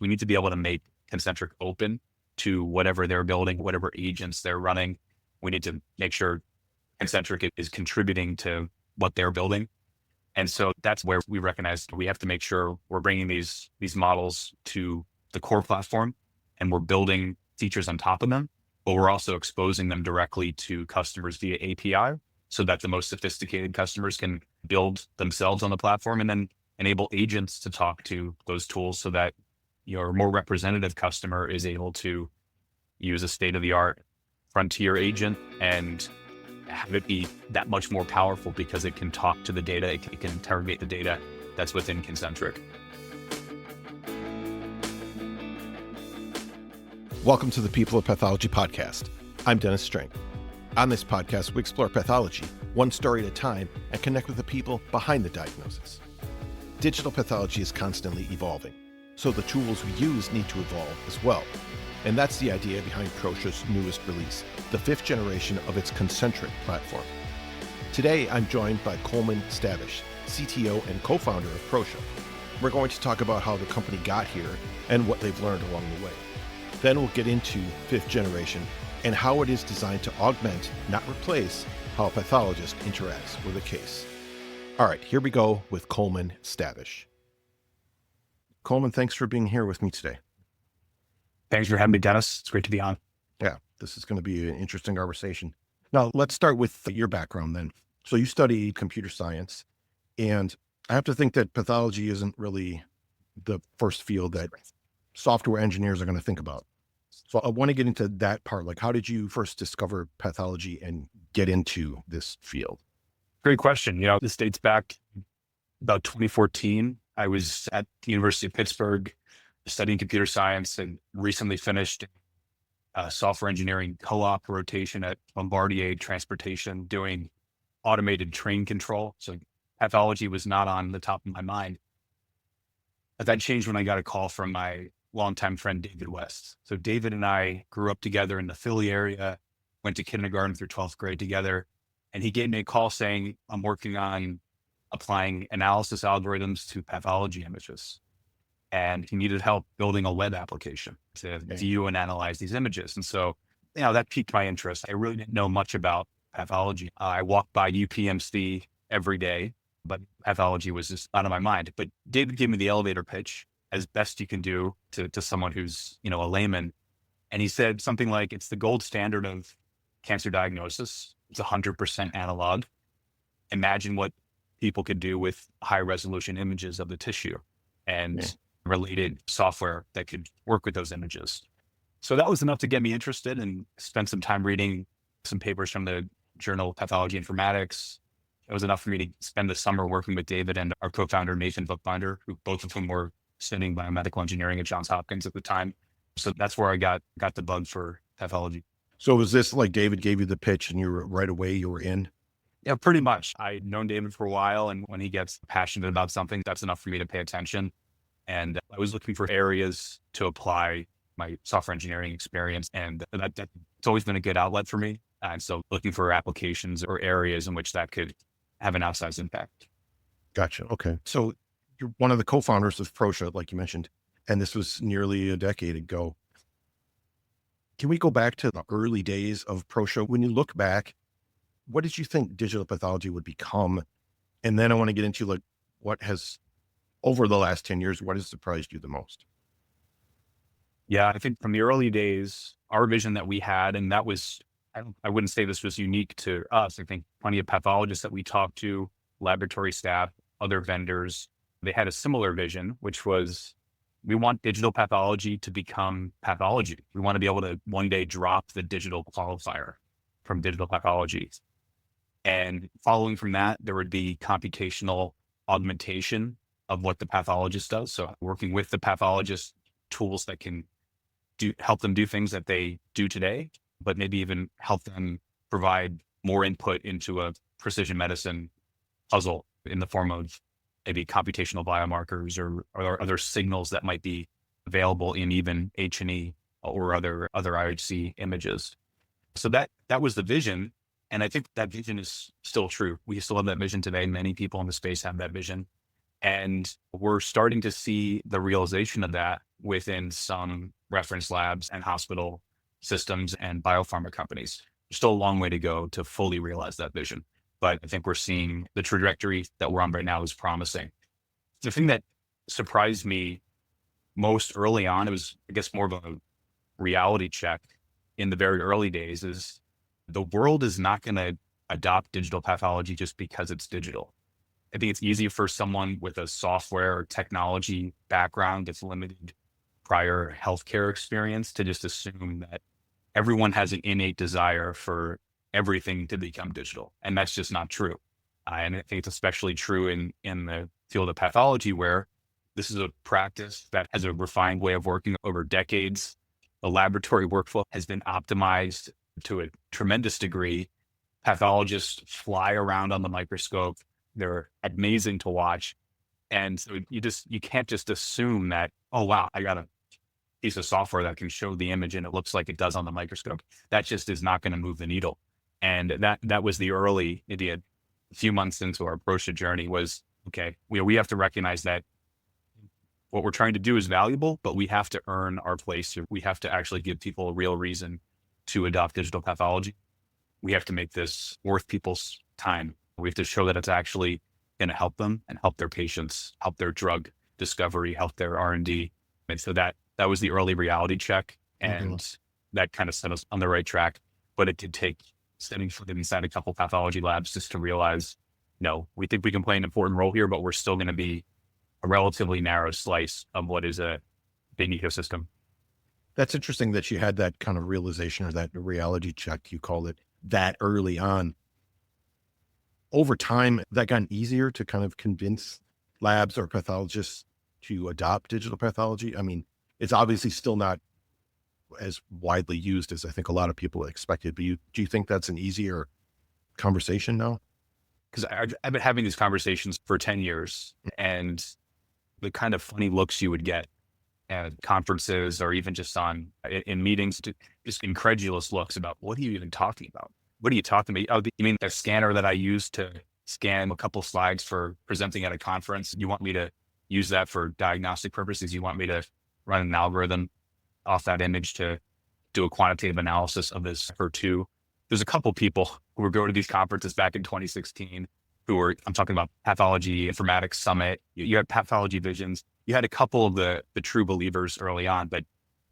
we need to be able to make Concentriq open to whatever they're building, whatever agents they're running. We need to make sure Concentriq is contributing to what they're building. And so that's where we recognize we have to make sure we're bringing these models to the core platform and we're building features on top of them, but we're also exposing them directly to customers via API so that the most sophisticated customers can build themselves on the platform and then enable agents to talk to those tools so that your more representative customer is able to use a state-of-the-art frontier agent and have it be that much more powerful because it can talk to the data, it can interrogate the data that's within Concentriq. Welcome to the People of Pathology podcast. I'm Dennis Strang. On this podcast, we explore pathology, one story at a time, and connect with the people behind the diagnosis. Digital pathology is constantly evolving, so the tools we use need to evolve as well. And that's the idea behind Proscia's newest release, the 5th generation of its Concentriq platform. Today, I'm joined by Coleman Stavish, CTO and co-founder of Proscia. We're going to talk about how the company got here and what they've learned along the way. Then we'll get into 5th generation and how it is designed to augment, not replace, how a pathologist interacts with a case. All right, here we go with Coleman Stavish. Coleman, thanks for being here with me today. Thanks for having me, Dennis. It's great to be on. Yeah, this is going to be an interesting conversation. Now, let's start with your background then. So you study computer science, and I have to think that pathology isn't really the first field that software engineers are going to think about. So I want to get into that part. Like, how did you first discover pathology and get into this field? Great question. This dates back about 2014. I was at the University of Pittsburgh studying computer science and recently finished a software engineering co-op rotation at Bombardier Transportation doing automated train control. So pathology was not on the top of my mind. But that changed when I got a call from my longtime friend, David West. So David and I grew up together in the Philly area, went to kindergarten through 12th grade together. And he gave me a call saying, I'm working on applying analysis algorithms to pathology images. And he needed help building a web application to view and analyze these images. And so, that piqued my interest. I really didn't know much about pathology. I walked by UPMC every day, but pathology was just out of my mind. But David gave me the elevator pitch as best you can do to someone who's, a layman. And he said something like, it's the gold standard of cancer diagnosis. It's 100% analog. Imagine what people could do with high resolution images of the tissue and related software that could work with those images. So that was enough to get me interested and spent some time reading some papers from the journal Pathology Informatics. It was enough for me to spend the summer working with David and our co-founder, Nathan Bookbinder, who both of whom were studying biomedical engineering at Johns Hopkins at the time. So that's where I got the bug for pathology. So was this like David gave you the pitch and you were right away, you were in? Yeah, pretty much. I'd known David for a while, and when he gets passionate about something, that's enough for me to pay attention. And I was looking for areas to apply my software engineering experience, and that's always been a good outlet for me. And so looking for applications or areas in which that could have an outsized impact. Gotcha. Okay. So you're one of the co-founders of Proscia, like you mentioned, and this was nearly a decade ago. Can we go back to the early days of Proscia? When you look back, what did you think digital pathology would become? And then I want to get into like what has, over the last 10 years, what has surprised you the most? Yeah, I think from the early days, our vision that we had, and that was, I wouldn't say this was unique to us. I think plenty of pathologists that we talked to, laboratory staff, other vendors, they had a similar vision, which was we want digital pathology to become pathology. We want to be able to one day drop the digital qualifier from digital pathology. And following from that, there would be computational augmentation of what the pathologist does. So working with the pathologist, tools that can help them do things that they do today, but maybe even help them provide more input into a precision medicine puzzle in the form of maybe computational biomarkers or other signals that might be available in even H&E or other IHC images. So that was the vision. And I think that vision is still true. We still have that vision today. Many people in the space have that vision. And we're starting to see the realization of that within some reference labs and hospital systems and biopharma companies. There's still a long way to go to fully realize that vision. But I think we're seeing the trajectory that we're on right now is promising. The thing that surprised me most early on, it was, I guess, more of a reality check in the very early days, is the world is not going to adopt digital pathology just because it's digital. I think it's easy for someone with a software or technology background that's limited prior healthcare experience to just assume that everyone has an innate desire for everything to become digital. And that's just not true. And I think it's especially true in the field of pathology, where this is a practice that has a refined way of working over decades. The laboratory workflow has been optimized to a tremendous degree. Pathologists fly around on the microscope. They're amazing to watch. And so you can't just assume that, oh, wow, I got a piece of software that can show the image and it looks like it does on the microscope. That just is not going to move the needle. And that was the early idea. A few months into our Proscia journey was, okay, we have to recognize that what we're trying to do is valuable, but we have to earn our place. We have to actually give people a real reason to adopt digital pathology. We have to make this worth people's time. We have to show that it's actually going to help them and help their patients, help their drug discovery, help their R&D. And so that was the early reality check. And that kind of set us on the right track. But it did take setting foot inside a couple pathology labs just to realize, no, we think we can play an important role here, but we're still going to be a relatively narrow slice of what is a big ecosystem. That's interesting that you had that kind of realization, or that reality check, you called it, that early on. Over time, that gotten easier to kind of convince labs or pathologists to adopt digital pathology? I mean, it's obviously still not as widely used as I think a lot of people expected, but do you think that's an easier conversation now? Because I've been having these conversations for 10 years, and the kind of funny looks you would get at conferences or even just in meetings, just incredulous looks about, what are you even talking about? What are you talking about? Oh, you mean the scanner that I used to scan a couple slides for presenting at a conference? You want me to use that for diagnostic purposes? You want me to run an algorithm off that image to do a quantitative analysis of this HER2? There's a couple people who were going to these conferences back in 2016 I'm talking about Pathology Informatics Summit. You had Pathology Visions. You had a couple of the true believers early on, but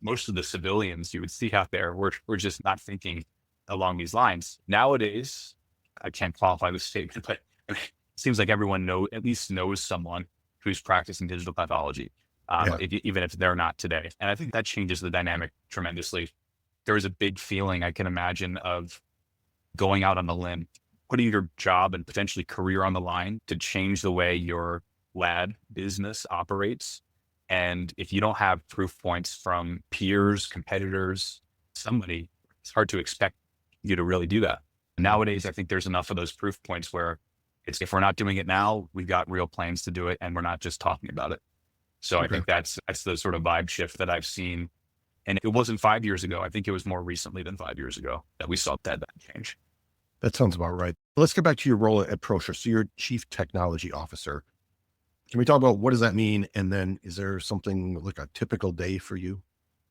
most of the civilians you would see out there were just not thinking along these lines. Nowadays, I can't qualify this statement, but it seems like everyone at least knows someone who's practicing digital pathology, even if they're not today. And I think that changes the dynamic tremendously. There is a big feeling, I can imagine, of going out on a limb, putting your job and potentially career on the line to change the way your lab business operates. And if you don't have proof points from peers, competitors, somebody, it's hard to expect you to really do that. Nowadays, I think there's enough of those proof points where if we're not doing it now, we've got real plans to do it, and we're not just talking about it. So I think that's the sort of vibe shift that I've seen. And it wasn't 5 years ago. I think it was more recently than 5 years ago that we saw that change. That sounds about right. Let's get back to your role at Proscia. So you're Chief Technology Officer. Can we talk about what does that mean? And then is there something like a typical day for you?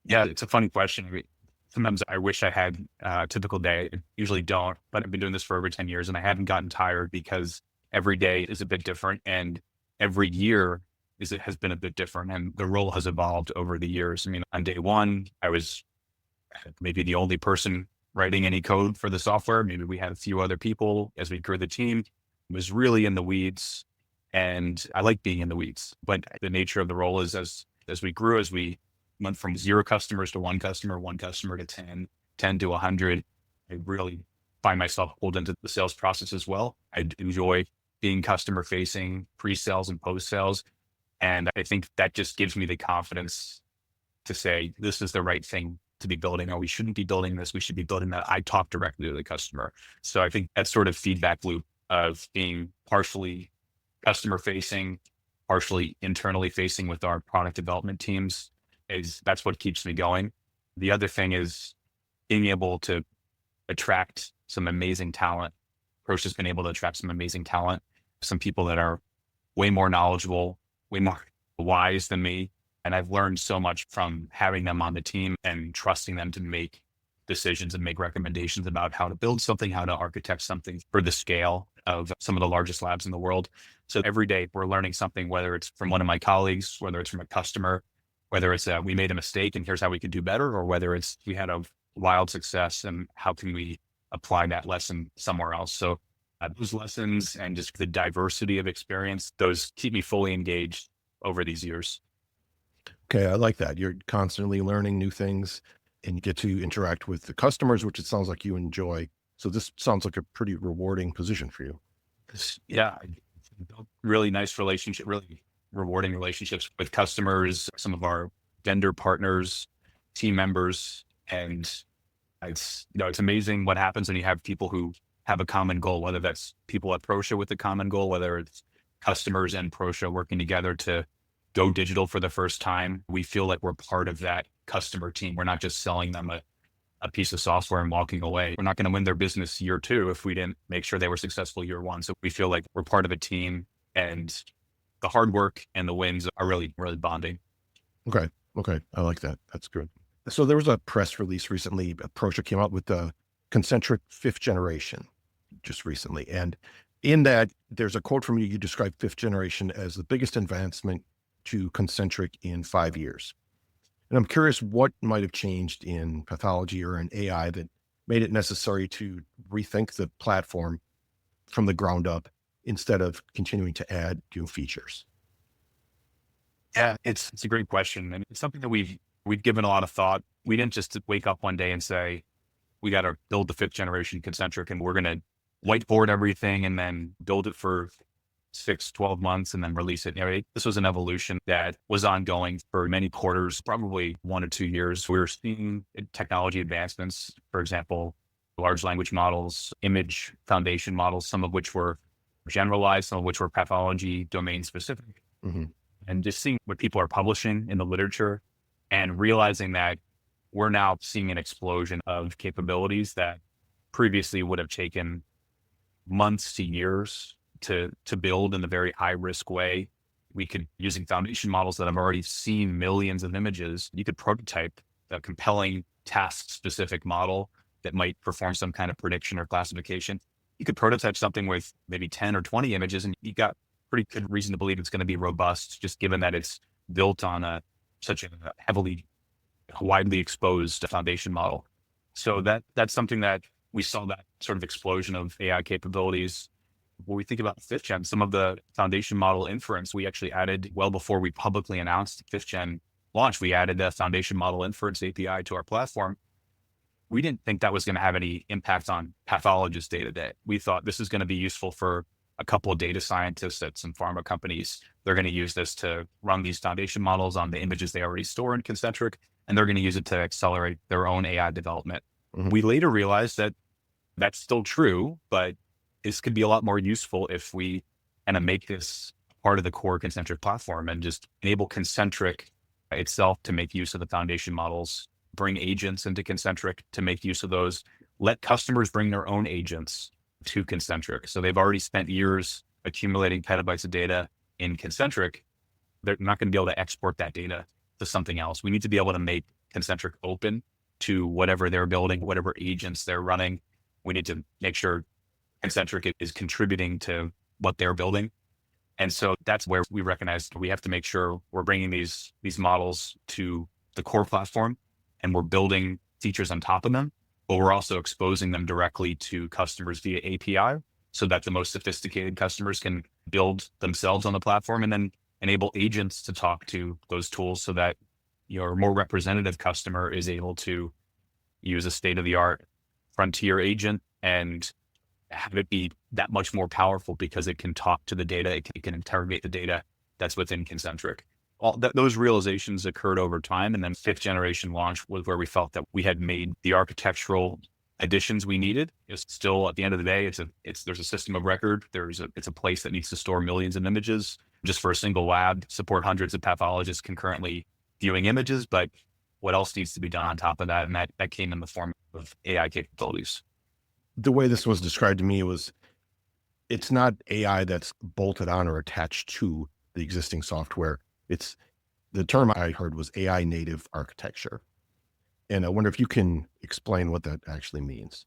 Yeah, it's a funny question. Sometimes I wish I had a typical day. I usually don't, but I've been doing this for over 10 years and I haven't gotten tired, because every day is a bit different and every year has been a bit different, and the role has evolved over the years. I mean, on day one, I was maybe the only person writing any code for the software. Maybe we had a few other people. As we grew the team, it was really in the weeds, and I like being in the weeds. But the nature of the role is as we grew, as we went from 0 customers to 1 customer, 1 customer to 10 to 100, I really find myself pulled into the sales process as well. I enjoy being customer facing, pre-sales and post-sales. And I think that just gives me the confidence to say, this is the right thing to be building, or we shouldn't be building this. We should be building that. I talk directly to the customer. So I think that sort of feedback loop of being partially customer facing, partially internally facing with our product development teams, that's what keeps me going. The other thing is being able to attract some amazing talent. Proscia's been able to attract some amazing talent, some people that are way more knowledgeable, way more wise than me. And I've learned so much from having them on the team and trusting them to make decisions and make recommendations about how to build something, how to architect something for the scale of some of the largest labs in the world. So every day we're learning something, whether it's from one of my colleagues, whether it's from a customer, whether it's we made a mistake and here's how we could do better, or whether it's we had a wild success and how can we apply that lesson somewhere else. So those lessons and just the diversity of experience, those keep me fully engaged over these years. Okay, I like that. You're constantly learning new things and you get to interact with the customers, which it sounds like you enjoy. So this sounds like a pretty rewarding position for you. Yeah, I built really nice relationship, really rewarding relationships with customers, some of our vendor partners, team members, and it's amazing what happens when you have people who have a common goal, whether that's people at Proscia with a common goal, whether it's customers and Proscia working together to go digital for the first time. We feel like we're part of that customer team. We're not just selling them a piece of software and walking away. We're not going to win their business year two if we didn't make sure they were successful year one. So we feel like we're part of a team, and the hard work and the wins are really, really bonding. Okay. Okay. I like that. That's good. So there was a press release recently. Proscia came out with the Concentriq 5th generation just recently. And in that, there's a quote from you. You described 5th generation as the biggest advancement to Concentriq in 5 years. And I'm curious what might have changed in pathology or in AI that made it necessary to rethink the platform from the ground up instead of continuing to add new features. Yeah, it's a great question. And it's something that we've given a lot of thought. We didn't just wake up one day and say, we got to build the 5th generation Concentriq and we're going to whiteboard everything and then build it for 6-12 months and then release it. This was an evolution that was ongoing for many quarters, probably 1 or 2 years. We were seeing technology advancements, for example, large language models, image foundation models, some of which were generalized, some of which were pathology domain specific. Mm-hmm. And just seeing what people are publishing in the literature and realizing that we're now seeing an explosion of capabilities that previously would have taken months to years to build in a very high risk way. We could, using foundation models that have already seen millions of images, you could prototype a compelling task specific model that might perform some kind of prediction or classification. You could prototype something with maybe 10 or 20 images and you got pretty good reason to believe it's going to be robust, just given that it's built on such a heavily, widely exposed foundation model. So that's something that we saw, that sort of explosion of AI capabilities. When we think about 5th gen, some of the foundation model inference, we actually added well before we publicly announced 5th gen launch, we added the foundation model inference API to our platform. We didn't think that was going to have any impact on pathologists day to day. We thought this is going to be useful for a couple of data scientists at some pharma companies. They're going to use this to run these foundation models on the images they already store in Concentriq, and they're going to use it to accelerate their own AI development. Mm-hmm. We later realized that that's still true, but this could be a lot more useful if we kind of make this part of the core Concentriq platform and just enable Concentriq itself to make use of the foundation models, bring agents into Concentriq to make use of those, let customers bring their own agents to Concentriq. So they've already spent years accumulating petabytes of data in Concentriq. They're not going to be able to export that data to something else. We need to be able to make Concentriq open to whatever they're building, whatever agents they're running. We need to make sure Concentriq is contributing to what they're building. And so that's where we recognize we have to make sure we're bringing these models to the core platform and we're building features on top of them, but we're also exposing them directly to customers via API so that the most sophisticated customers can build themselves on the platform and then enable agents to talk to those tools so that your more representative customer is able to use a state-of-the-art frontier agent and have it be that much more powerful because it can talk to the data, it can interrogate the data that's within Concentriq. Those realizations occurred over time, and then 5th generation launch was where we felt that we had made the architectural additions we needed. It's still, at the end of the day, there's a system of record. It's a place that needs to store millions of images just for a single lab, support hundreds of pathologists concurrently viewing images, but what else needs to be done on top of that? And that came in the form of AI capabilities. The way this was described to me was, it's not AI that's bolted on or attached to the existing software. The The term I heard was AI native architecture. And I wonder if you can explain what that actually means.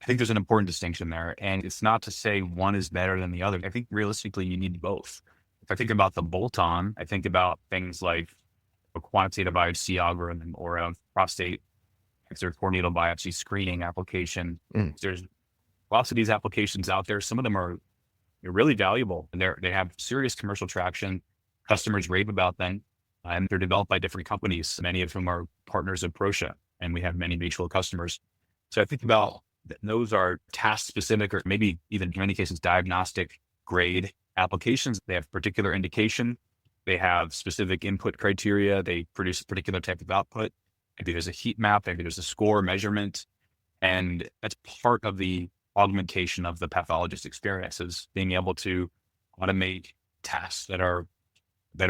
I think there's an important distinction there. And it's not to say one is better than the other. I think realistically, you need both. If I think about the bolt-on, I think about things like a quantitative biopsy algorithm or a prostate or core needle biopsy screening application. There's lots of these applications out there. Some of them are really valuable and they have serious commercial traction. Customers rave about them and they're developed by different companies. Many of whom are partners of Proscia, and we have many mutual customers. So I think about those are task specific or maybe even in many cases diagnostic grade applications. They have particular indication. They have specific input criteria. They produce a particular type of output. Maybe there's a heat map, maybe there's a score measurement. And that's part of the augmentation of the pathologist experience, is being able to automate tasks that are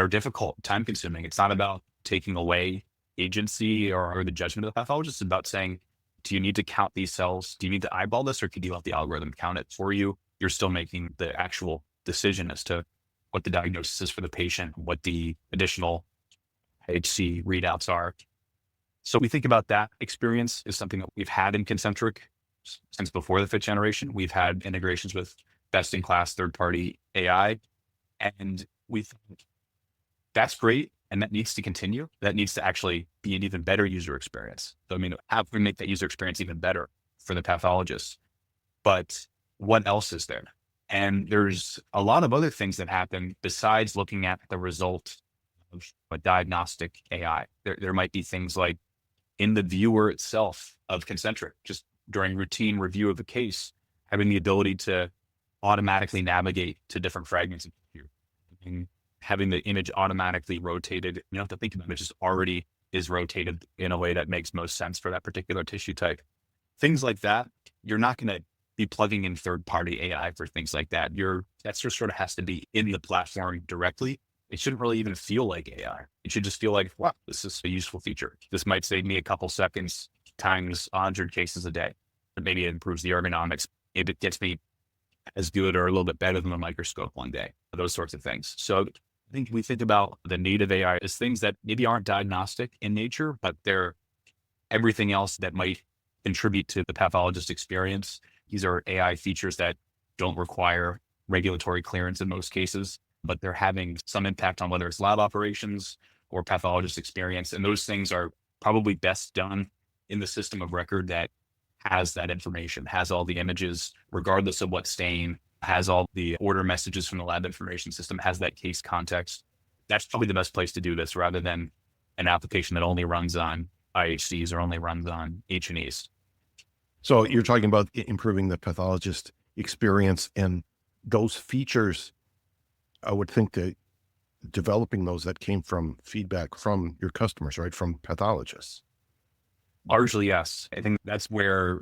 difficult, time consuming. It's not about taking away agency or the judgment of the pathologist. It's about saying, do you need to count these cells? Do you need to eyeball this, or could you let the algorithm count it for you? You're still making the actual decision as to what the diagnosis is for the patient, what the additional HC readouts are. So we think about that experience is something that we've had in Concentriq since before the fifth generation. We've had integrations with best-in-class third-party AI, and we think that's great, and that needs to continue. That needs to actually be an even better user experience. So, I mean, how can we make that user experience even better for the pathologists? But what else is there? And there's a lot of other things that happen besides looking at the result of a diagnostic AI. There might be things like in the viewer itself of Concentriq, just during routine review of the case, having the ability to automatically navigate to different fragments of tissue, and having the image automatically rotated. You don't have to think about it, it just already is rotated in a way that makes most sense for that particular tissue type. Things like that, you're not going to be plugging in third-party AI for things like that. That sort of has to be in the platform directly. It shouldn't really even feel like AI. It should just feel like, wow, this is a useful feature. This might save me a couple seconds times 100 cases a day. But maybe it improves the ergonomics. Maybe it gets me as good or a little bit better than a microscope one day, those sorts of things. So I think we think about the native AI as things that maybe aren't diagnostic in nature, but they're everything else that might contribute to the pathologist experience. These are AI features that don't require regulatory clearance in most cases, but they're having some impact on whether it's lab operations or pathologist experience. And those things are probably best done in the system of record that has that information, has all the images, regardless of what stain, has all the order messages from the lab information system, has that case context. That's probably the best place to do this rather than an application that only runs on IHCs or only runs on H&Es. So you're talking about improving the pathologist experience, and those features, I would think that developing those, that came from feedback from your customers, right? From pathologists. Largely, yes. I think that's where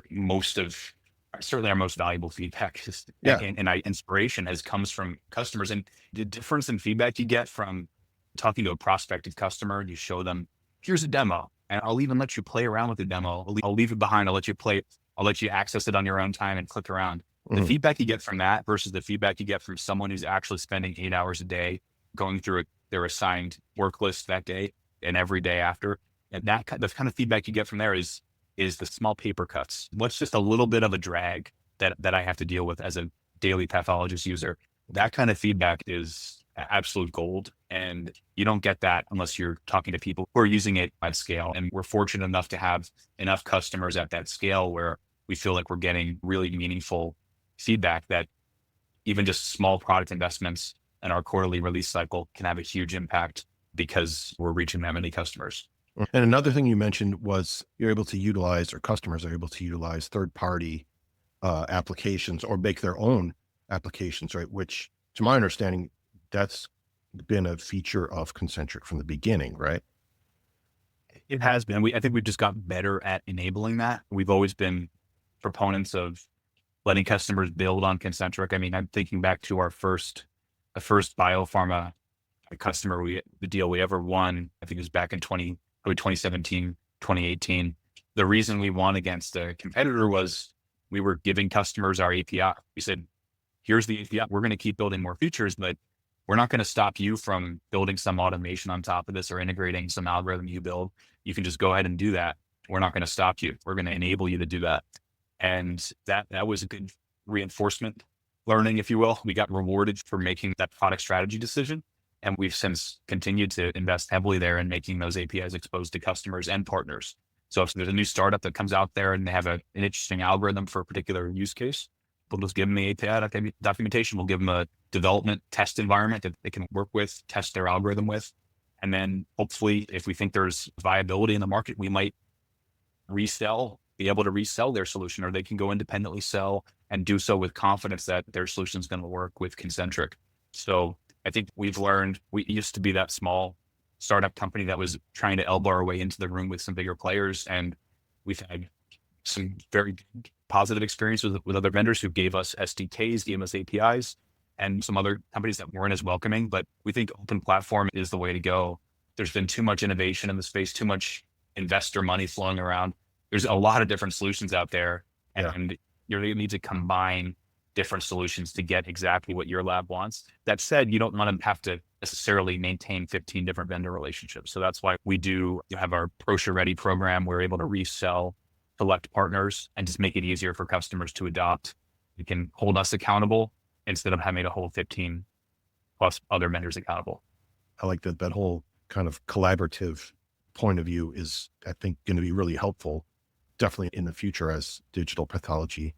certainly our most valuable feedback is, and inspiration comes from customers. And the difference in feedback you get from talking to a prospective customer, you show them, here's a demo, and I'll even let you play around with the demo. I'll leave it behind. I'll let you play it. I'll let you access it on your own time and click around. The feedback you get from that versus the feedback you get from someone who's actually spending 8 hours a day going through their assigned work list that day and every day after. And the kind of feedback you get from there is the small paper cuts. What's just a little bit of a drag that I have to deal with as a daily pathologist user. That kind of feedback is absolute gold. And you don't get that unless you're talking to people who are using it at scale. And we're fortunate enough to have enough customers at that scale where we feel like we're getting really meaningful feedback that even just small product investments in our quarterly release cycle can have a huge impact because we're reaching that many customers. And another thing you mentioned was you're able to utilize, or customers are able to utilize, third-party applications or make their own applications, right? Which, to my understanding, that's been a feature of Concentriq from the beginning, right? It has been. I think we've just gotten better at enabling that. We've always been proponents of letting customers build on Concentriq. I mean, I'm thinking back to the first biopharma customer, the deal we ever won, I think it was back in 2017, 2018. The reason we won against a competitor was we were giving customers our API. We said, here's the API. We're going to keep building more features, but we're not going to stop you from building some automation on top of this or integrating some algorithm you build. You can just go ahead and do that. We're not going to stop you. We're going to enable you to do that. And that was a good reinforcement learning, if you will. We got rewarded for making that product strategy decision. And we've since continued to invest heavily there in making those APIs exposed to customers and partners. So if there's a new startup that comes out there and they have an interesting algorithm for a particular use case, we'll just give them the API documentation. We'll give them a development test environment that they can work with, test their algorithm with. And then hopefully, if we think there's viability in the market, we might be able to resell their solution, or they can go independently sell and do so with confidence that their solution is going to work with Concentriq. So I think we've learned, we used to be that small startup company that was trying to elbow our way into the room with some bigger players. And we've had some very positive experiences with other vendors who gave us SDKs, gave us APIs, and some other companies that weren't as welcoming. But we think open platform is the way to go. There's been too much innovation in the space, too much investor money flowing around. There's a lot of different solutions out there, and you really need to combine different solutions to get exactly what your lab wants. That said, you don't want to have to necessarily maintain 15 different vendor relationships. So that's why we do have our Proscia Ready program. We're able to resell select partners and just make it easier for customers to adopt. You can hold us accountable instead of having to hold 15 plus other vendors accountable. I like that whole kind of collaborative point of view is, I think, going to be really helpful, definitely in the future as digital pathology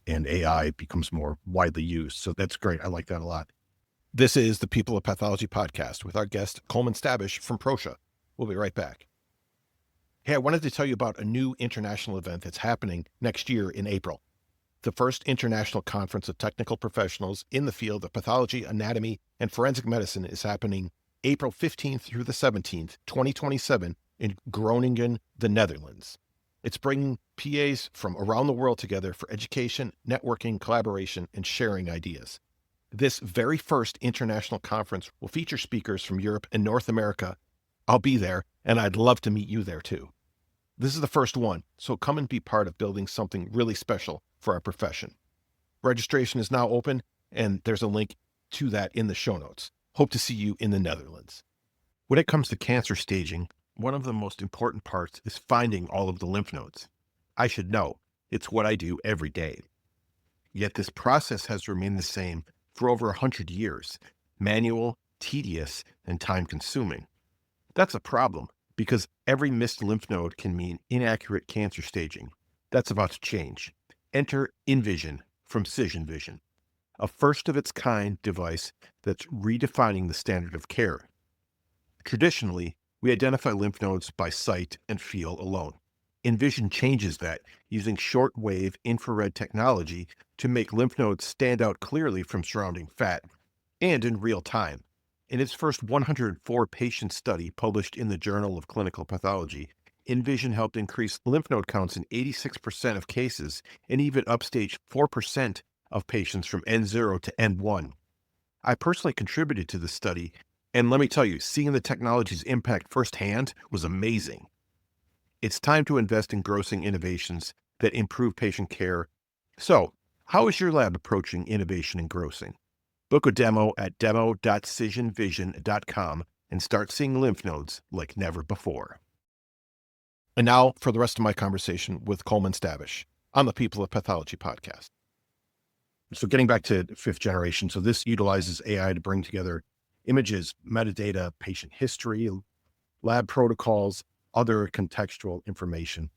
and AI becomes more widely used. So that's great. I like that a lot. This is the People of Pathology podcast with our guest, Coleman Stavish from Proscia. We'll be right back. Hey, I wanted to tell you about a new international event that's happening next year in April. The first international conference of technical professionals in the field of pathology, anatomy, and forensic medicine is happening April 15th through the 17th, 2027 in Groningen, the Netherlands. It's bringing PAs from around the world together for education, networking, collaboration, and sharing ideas. This very first international conference will feature speakers from Europe and North America. I'll be there, and I'd love to meet you there too. This is the first one, so come and be part of building something really special for our profession. Registration is now open, and there's a link to that in the show notes. Hope to see you in the Netherlands. When it comes to cancer staging, one of the most important parts is finding all of the lymph nodes. I should know, it's what I do every day. Yet this process has remained the same for over 100 years, manual, tedious, and time-consuming. That's a problem, because every missed lymph node can mean inaccurate cancer staging. That's about to change. Enter InVision from Cision Vision, a first-of-its-kind device that's redefining the standard of care. Traditionally, we identify lymph nodes by sight and feel alone. InVision changes that using short-wave infrared technology to make lymph nodes stand out clearly from surrounding fat and in real time. In its first 104-patient study published in the Journal of Clinical Pathology, InVision helped increase lymph node counts in 86% of cases and even upstaged 4% of patients from N0 to N1. I personally contributed to the study, and let me tell you, seeing the technology's impact firsthand was amazing. It's time to invest in grossing innovations that improve patient care. So, how is your lab approaching innovation and grossing? Book a demo at demo.cisionvision.com and start seeing lymph nodes like never before. And now for the rest of my conversation with Coleman Stavish on the People of Pathology podcast. So getting back to fifth generation, so this utilizes AI to bring together images, metadata, patient history, lab protocols, other contextual information.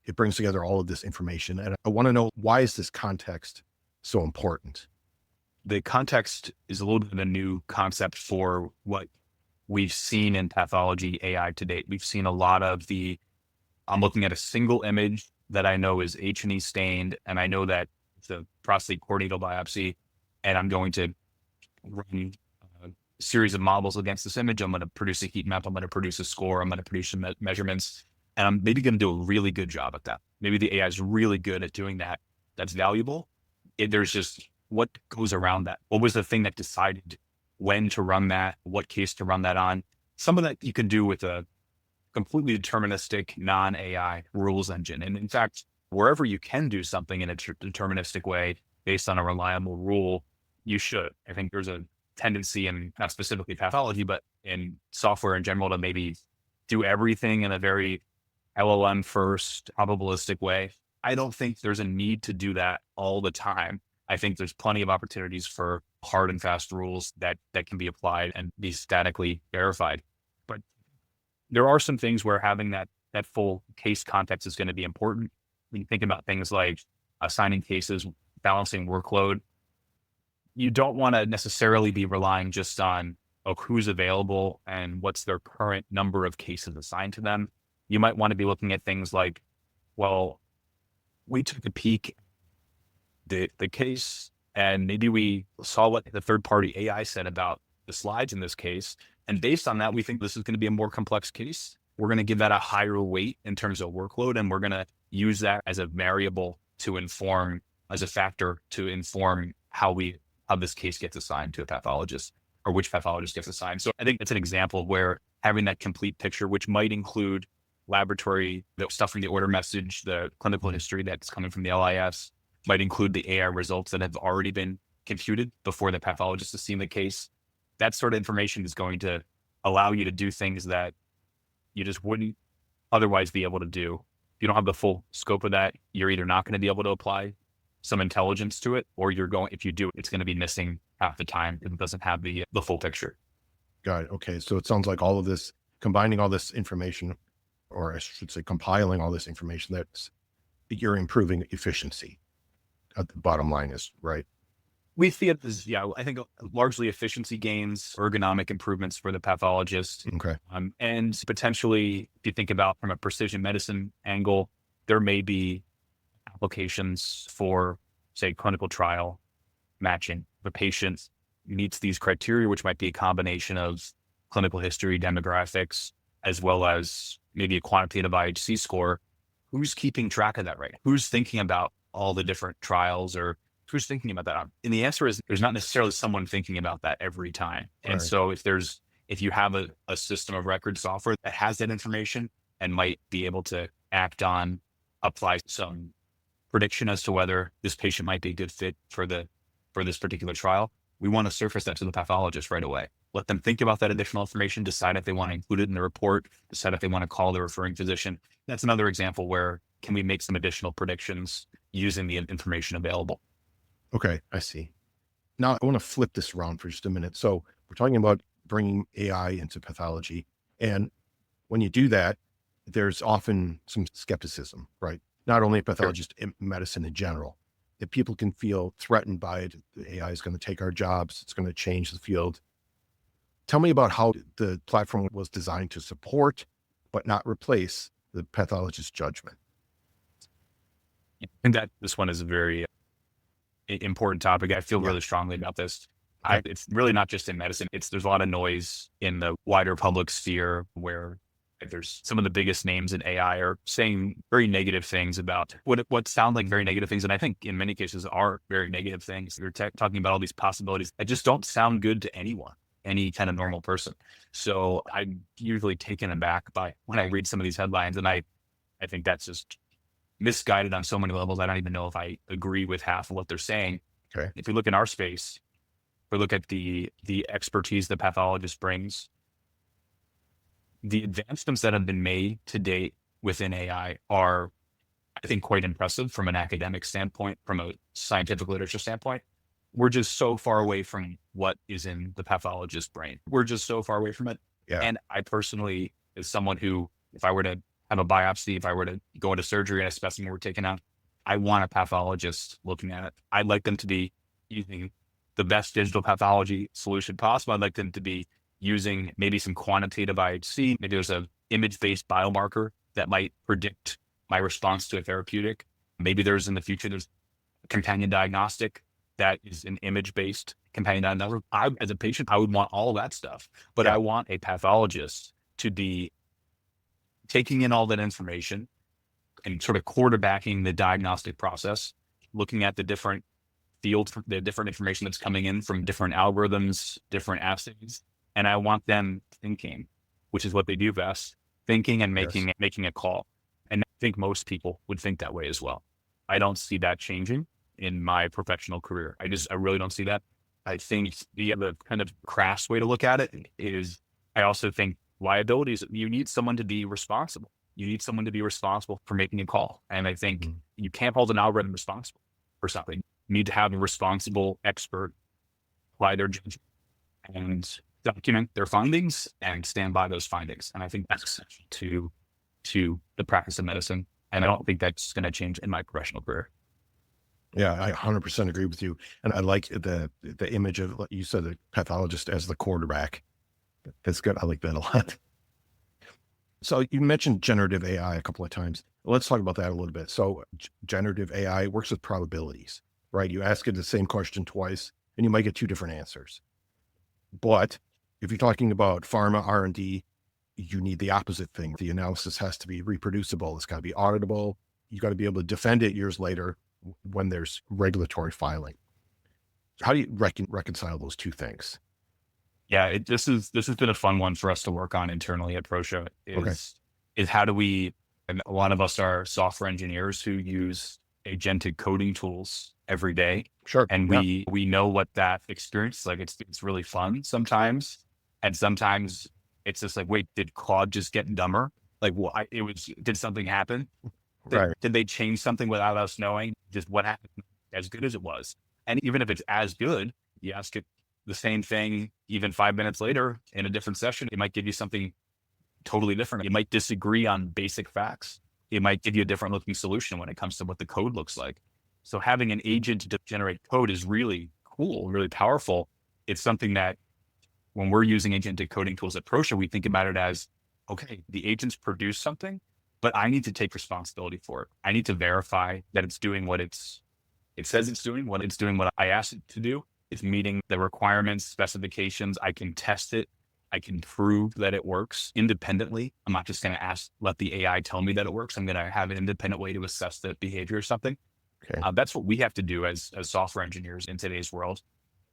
It brings together all of this information. And I want to know, why is this context so important? The context is a little bit of a new concept for what we've seen in pathology AI to date. We've seen a lot of I'm looking at a single image that I know is H&E stained, and I know that it's a prostate core needle biopsy, and I'm going to run a series of models against this image. I'm going to produce a heat map. I'm going to produce a score. I'm going to produce some measurements, and I'm maybe going to do a really good job at that. Maybe the AI is really good at doing that. That's valuable. There's just what goes around that. What was the thing that decided when to run that, what case to run that on? Some of that you can do with a completely deterministic, non-AI rules engine. And in fact, wherever you can do something in a deterministic way based on a reliable rule, you should. I think there's a tendency, and not specifically pathology, but in software in general, to maybe do everything in a very LLM first probabilistic way. I don't think there's a need to do that all the time. I think there's plenty of opportunities for hard and fast rules that can be applied and be statically verified. But there are some things where having that full case context is going to be important. When you think about things like assigning cases, balancing workload, you don't want to necessarily be relying just on who's available and what's their current number of cases assigned to them. You might want to be looking at things like, well, we took a peek at the case, and maybe we saw what the third-party AI said about the slides in this case. And based on that, we think this is going to be a more complex case. We're going to give that a higher weight in terms of workload, and we're going to use that as a variable to inform, as a factor to inform how this case gets assigned to a pathologist, or which pathologist gets assigned. So I think it's an example where having that complete picture, which might include laboratory, the stuff from the order message, the clinical history that's coming from the LIS, might include the AI results that have already been computed before the pathologist has seen the case. That sort of information is going to allow you to do things that you just wouldn't otherwise be able to do. If you don't have the full scope of that, you're either not going to be able to apply some intelligence to it, or if you do, it's going to be missing half the time. It doesn't have the full picture. Got it. Okay. So it sounds like all of this, combining all this information, or I should say compiling all this information, that you're improving efficiency. At the bottom line is, right? We see it as, I think largely efficiency gains, ergonomic improvements for the pathologist. Okay. And potentially, if you think about from a precision medicine angle, there may be applications for, say, clinical trial matching. The patient meets these criteria, which might be a combination of clinical history, demographics, as well as maybe a quantitative IHC score. Who's keeping track of that, right? Who's thinking about all the different trials, or who's thinking about that? And the answer is there's not necessarily someone thinking about that every time. And Right. so if you have a system of record software that has that information and might be able to apply some prediction as to whether this patient might be a good fit for this particular trial, we want to surface that to the pathologist right away. Let them think about that additional information, decide if they want to include it in the report, decide if they want to call the referring physician. That's another example where can we make some additional predictions using the information available. Okay, I see. Now I want to flip this around for just a minute. So we're talking about bringing AI into pathology. And when you do that, there's often some skepticism, right? Not only pathologists, in medicine in general, that people can feel threatened by it. The AI is going to take our jobs. It's going to change the field. Tell me about how the platform was designed to support, but not replace, the pathologist's judgment. I think that this one is a very important topic. I feel really strongly about this. It's really not just in medicine. There's a lot of noise in the wider public sphere where there's some of the biggest names in AI are saying very negative things about what sound like very negative things. And I think in many cases are very negative things. They're talking about all these possibilities that just don't sound good to anyone, any kind of normal person. So I'm usually taken aback by when I read some of these headlines, and I think that's just misguided on so many levels. I don't even know if I agree with half of what they're saying. Okay. If we look in our space, we look at the expertise the pathologist brings, the advancements that have been made to date within AI are, I think, quite impressive from an academic standpoint, from a scientific literature standpoint. We're just so far away from what is in the pathologist's brain. We're just so far away from it. Yeah. And I personally, as someone who, if I were to have a biopsy, if I were to go into surgery and a specimen were taken out, I want a pathologist looking at it. I'd like them to be using the best digital pathology solution possible. I'd like them to be using maybe some quantitative IHC. Maybe there's an image-based biomarker that might predict my response to a therapeutic. Maybe there's in the future, there's a companion diagnostic that is an image-based companion diagnostic. As a patient, I would want all that stuff, but I want a pathologist to be taking in all that information and sort of quarterbacking the diagnostic process, looking at the different fields, the different information that's coming in from different algorithms, different assays. And I want them thinking, which is what they do best, thinking and making a call. And I think most people would think that way as well. I don't see that changing in my professional career. I really don't see that. I think the other kind of crass way to look at it is I also think liabilities, you need someone to be responsible. You need someone to be responsible for making a call. And I think you can't hold an algorithm responsible for something. You need to have a responsible expert apply their judgment and document their findings and stand by those findings. And I think that's essential to the practice of medicine. And I don't think that's going to change in my professional career. Yeah, I 100% agree with you. And I like the image of, like you said, the pathologist as the quarterback. That's good. I like that a lot. So you mentioned generative AI a couple of times. Let's talk about that a little bit. So generative AI works with probabilities, right? You ask it the same question twice and you might get two different answers. But if you're talking about pharma R&D, you need the opposite thing. The analysis has to be reproducible. It's got to be auditable. You got to be able to defend it years later when there's regulatory filing. How do you reconcile those two things? Yeah, this has been a fun one for us to work on internally at Proscia is how do we, and a lot of us are software engineers who use agentic coding tools every day. Sure. And we know what that experience is like. It's really fun sometimes. And sometimes it's just like, wait, did Claude just get dumber? Like, well, did something happen? Did they change something without us knowing? Just what happened as good as it was? And even if it's as good, you ask it the same thing, even 5 minutes later in a different session, it might give you something totally different. You might disagree on basic facts. It might give you a different looking solution when it comes to what the code looks like. So having an agent to generate code is really cool, really powerful. It's something that when we're using agentic coding tools at Proscia, we think about it as, okay, the agents produce something, but I need to take responsibility for it. I need to verify that it's doing what it says it's doing, what I asked it to do. It's meeting the requirements, specifications. I can test it. I can prove that it works independently. I'm not just going to let the AI tell me that it works. I'm going to have an independent way to assess the behavior or something. Okay. That's what we have to do as software engineers in today's world.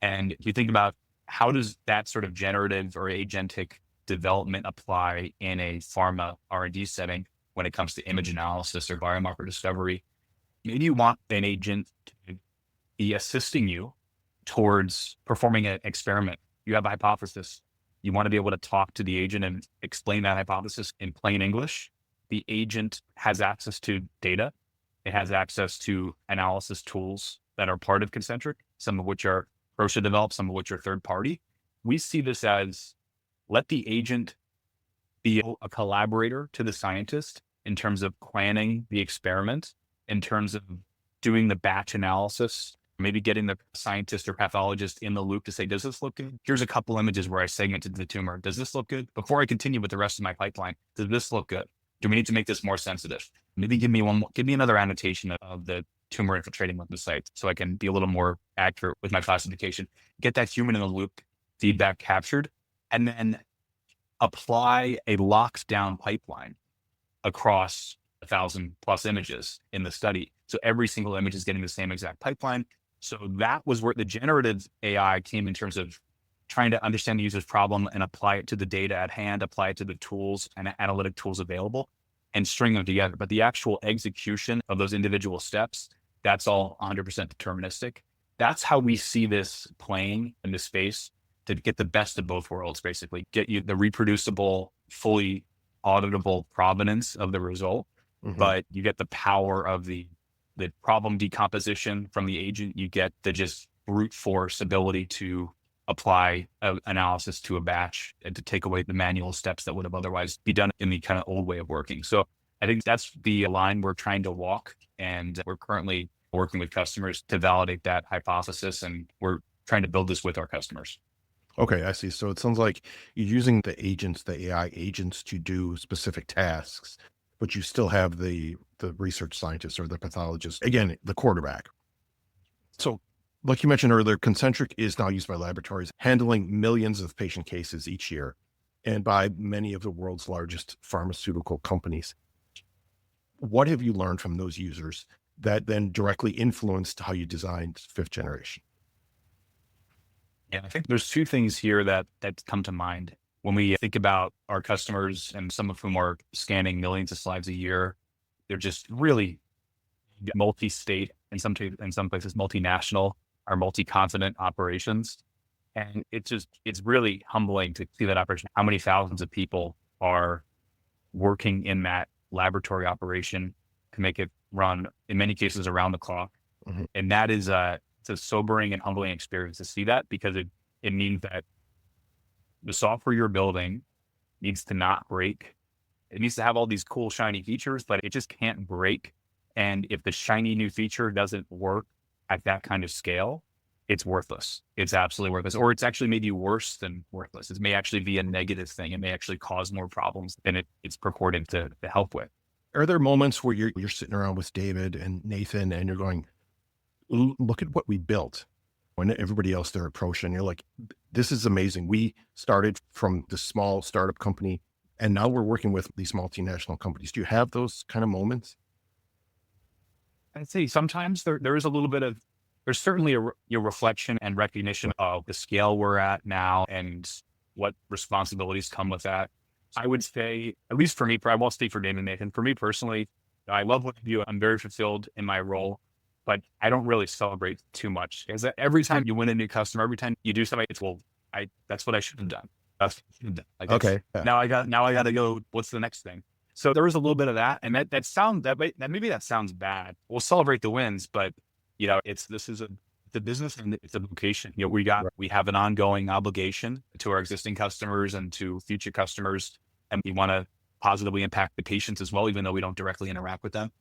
And if you think about how does that sort of generative or agentic development apply in a pharma R&D setting when it comes to image analysis or biomarker discovery, maybe you want an agent to be assisting you towards performing an experiment. You have a hypothesis. You want to be able to talk to the agent and explain that hypothesis in plain English. The agent has access to data. It has access to analysis tools that are part of Concentriq, some of which are Proscia developed, some of which are third party. We see this as let the agent be a collaborator to the scientist in terms of planning the experiment, in terms of doing the batch analysis, maybe getting the scientist or pathologist in the loop to say, does this look good? Here's a couple images where I segmented the tumor. Does this look good? Before I continue with the rest of my pipeline, does this look good? Do we need to make this more sensitive? Maybe give me another annotation of the tumor infiltrating lymphocytes so I can be a little more accurate with my classification. Get that human in the loop feedback captured, and then apply a locked down pipeline across 1,000+ images in the study. So every single image is getting the same exact pipeline. So that was where the generative AI came in terms of trying to understand the user's problem and apply it to the data at hand, apply it to the tools and analytic tools available and string them together. But the actual execution of those individual steps, that's all 100% deterministic. That's how we see this playing in this space to get the best of both worlds, basically. Get you the reproducible, fully auditable provenance of the result, but you get the power of the problem decomposition from the agent. You get the just brute force ability to apply analysis to a batch and to take away the manual steps that would have otherwise be done in the kind of old way of working. So I think that's the line we're trying to walk. And we're currently working with customers to validate that hypothesis. And we're trying to build this with our customers. Okay, I see. So it sounds like you're using the agents, the AI agents to do specific tasks, but you still have the research scientist or the pathologist, again, the quarterback. So like you mentioned earlier, Concentriq is now used by laboratories handling millions of patient cases each year and by many of the world's largest pharmaceutical companies. What have you learned from those users that then directly influenced how you designed fifth generation? Yeah, I think there's two things here that come to mind when we think about our customers, and some of whom are scanning millions of slides a year. They're just really multi-state, in some places multinational. our multi-continent operations. And it's really humbling to see that operation, how many thousands of people are working in that laboratory operation to make it run, in many cases, around the clock. Mhm. And that is it's a sobering and humbling experience to see that, because it means that the software you're building needs to not break. It needs to have all these cool, shiny features, but it just can't break. And if the shiny new feature doesn't work at that kind of scale, it's worthless. It's absolutely worthless. Or it's actually maybe worse than worthless. It may actually be a negative thing. It may actually cause more problems than it's purported to help with. Are there moments where you're sitting around with David and Nathan and you're going, look at what we built, when everybody else they're approaching, you're like, this is amazing. We started from the small startup company and now we're working with these multinational companies. Do you have those kind of moments? I'd say sometimes there is a little bit of, there's certainly a reflection and recognition of the scale we're at now and what responsibilities come with that. I would say, at least for me, I won't speak for David and Nathan. For me personally, I love what I do. I'm very fulfilled in my role, but I don't really celebrate too much. Because every time you win a new customer, every time you do something, it's, well, that's what I should have done. That's what I should have done. Like, Okay. Yeah. Now I got to go. What's the next thing? So there was a little bit of that, and maybe that sounds bad. We'll celebrate the wins, but this is the business and it's a vocation. We have an ongoing obligation to our existing customers and to future customers, and we want to positively impact the patients as well, even though we don't directly interact with them.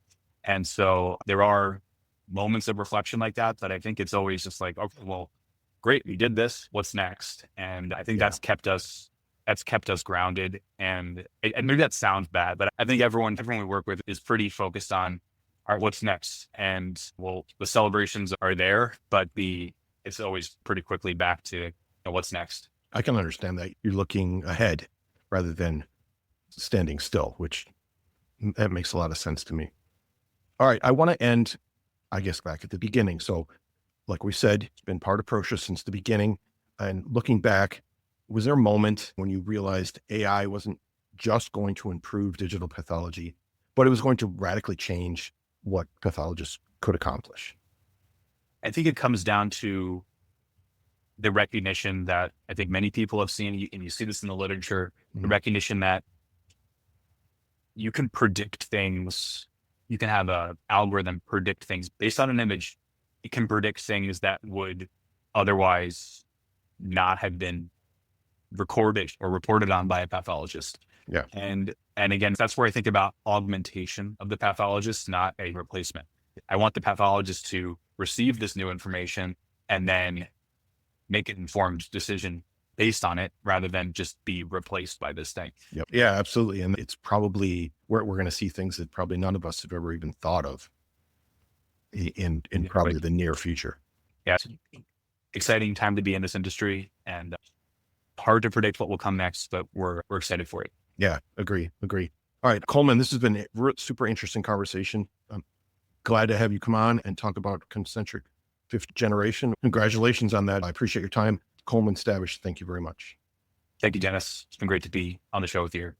And so there are moments of reflection like that I think it's always just like, okay, well, great, we did this. What's next? And I think that's kept us grounded. And maybe that sounds bad, but I think everyone we work with is pretty focused on, all right, what's next? And well, the celebrations are there, but it's always pretty quickly back to what's next. I can understand that you're looking ahead rather than standing still, which that makes a lot of sense to me. All right. I want to end, I guess, back at the beginning. So like we said, it's been part of Proscia since the beginning. And looking back, was there a moment when you realized AI wasn't just going to improve digital pathology, but it was going to radically change what pathologists could accomplish? I think it comes down to the recognition that I think many people have seen, and you see this in the literature, the recognition that you can predict things. You can have an algorithm predict things based on an image. It can predict things that would otherwise not have been recorded or reported on by a pathologist. Yeah. And again, that's where I think about augmentation of the pathologist, not a replacement. I want the pathologist to receive this new information and then make an informed decision based on it rather than just be replaced by this thing. Yep. Yeah, absolutely. And it's probably we're going to see things that probably none of us have ever even thought of in probably the near future. Yeah. It's an exciting time to be in this industry, and hard to predict what will come next, but we're excited for it. Yeah, agree. All right, Coleman, this has been a super interesting conversation. I'm glad to have you come on and talk about Concentriq 5th generation. Congratulations on that. I appreciate your time. Coleman Stavish, thank you very much. Thank you, Dennis. It's been great to be on the show with you.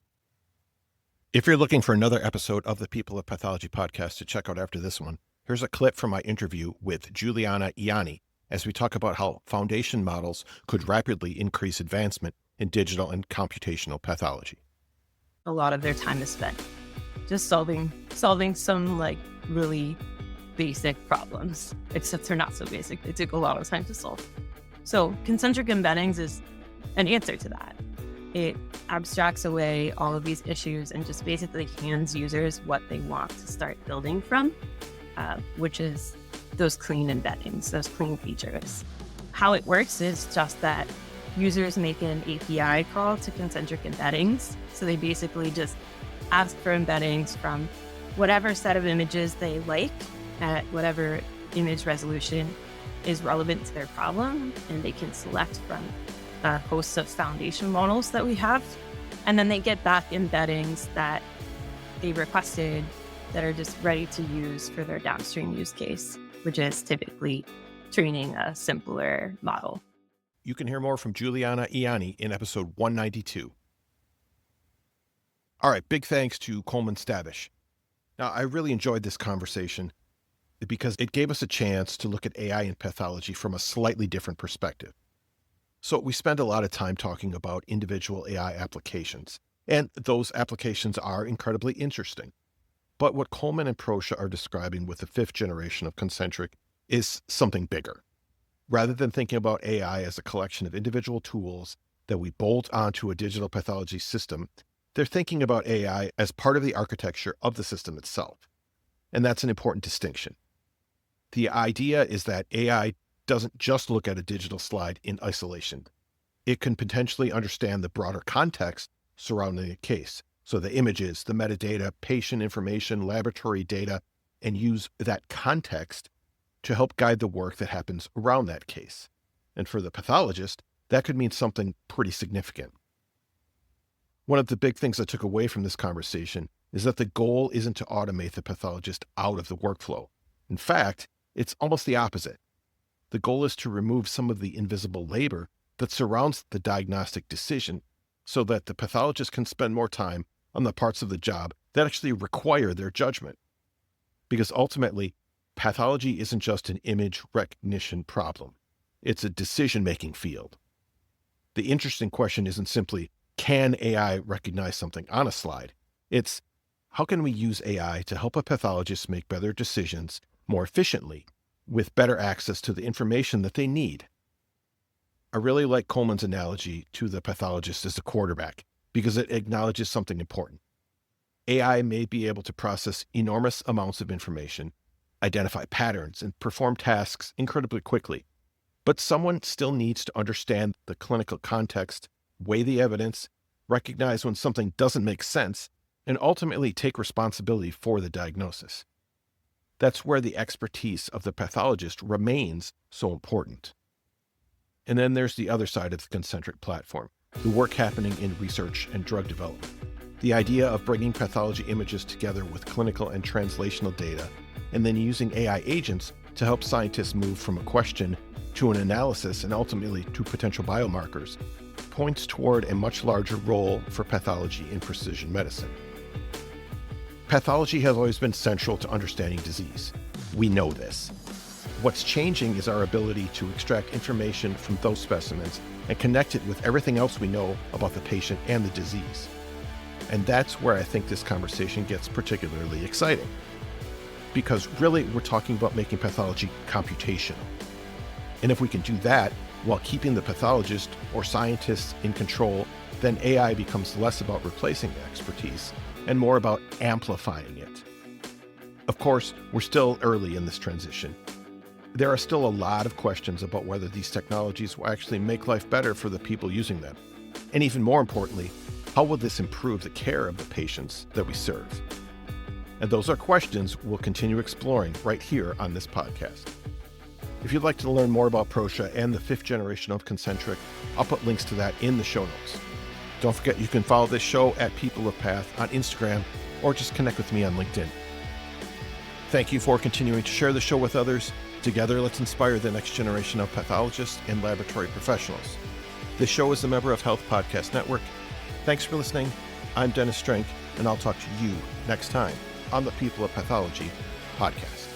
If you're looking for another episode of the People of Pathology podcast to check out after this one, here's a clip from my interview with Juliana Ianni as we talk about how foundation models could rapidly increase advancement in digital and computational pathology. A lot of their time is spent just solving some like really basic problems, except they're not so basic. They take a lot of time to solve. So concentric embeddings is an answer to that. It abstracts away all of these issues and just basically hands users what they want to start building from, which is those clean embeddings, those clean features. How it works is just that users make an API call to concentric embeddings. So they basically just ask for embeddings from whatever set of images they like at whatever image resolution is relevant to their problem, and they can select from a host of foundation models that we have. And then they get back embeddings that they requested that are just ready to use for their downstream use case, which is typically training a simpler model. You can hear more from Juliana Ianni in episode 192. All right, big thanks to Coleman Stavish. Now, I really enjoyed this conversation. because it gave us a chance to look at AI in pathology from a slightly different perspective. So we spend a lot of time talking about individual AI applications, and those applications are incredibly interesting. But what Coleman and Proscia are describing with the 5th generation of Concentriq is something bigger. Rather than thinking about AI as a collection of individual tools that we bolt onto a digital pathology system, they're thinking about AI as part of the architecture of the system itself. And that's an important distinction. The idea is that AI doesn't just look at a digital slide in isolation. It can potentially understand the broader context surrounding a case. So the images, the metadata, patient information, laboratory data, and use that context to help guide the work that happens around that case. And for the pathologist, that could mean something pretty significant. One of the big things I took away from this conversation is that the goal isn't to automate the pathologist out of the workflow. In fact, it's almost the opposite. The goal is to remove some of the invisible labor that surrounds the diagnostic decision so that the pathologist can spend more time on the parts of the job that actually require their judgment. Because ultimately, pathology isn't just an image recognition problem. It's a decision-making field. The interesting question isn't simply, can AI recognize something on a slide? It's, how can we use AI to help a pathologist make better decisions more efficiently with better access to the information that they need? I really like Coleman's analogy to the pathologist as a quarterback because it acknowledges something important. AI may be able to process enormous amounts of information, identify patterns, and perform tasks incredibly quickly. But someone still needs to understand the clinical context, weigh the evidence, recognize when something doesn't make sense, and ultimately take responsibility for the diagnosis. That's where the expertise of the pathologist remains so important. And then there's the other side of the Concentriq platform, the work happening in research and drug development. The idea of bringing pathology images together with clinical and translational data, and then using AI agents to help scientists move from a question to an analysis and ultimately to potential biomarkers, points toward a much larger role for pathology in precision medicine. Pathology has always been central to understanding disease. We know this. What's changing is our ability to extract information from those specimens and connect it with everything else we know about the patient and the disease. And that's where I think this conversation gets particularly exciting. Because really, we're talking about making pathology computational. And if we can do that while keeping the pathologist or scientists in control, then AI becomes less about replacing the expertise and more about amplifying it. Of course, we're still early in this transition. There are still a lot of questions about whether these technologies will actually make life better for the people using them. And even more importantly, how will this improve the care of the patients that we serve? And those are questions we'll continue exploring right here on this podcast. If you'd like to learn more about Proscia and the 5th generation of Concentriq, I'll put links to that in the show notes. Don't forget you can follow this show at People of Path on Instagram or just connect with me on LinkedIn. Thank you for continuing to share the show with others. Together, let's inspire the next generation of pathologists and laboratory professionals. This show is a member of Health Podcast Network. Thanks for listening. I'm Dennis Strink, and I'll talk to you next time on the People of Pathology podcast.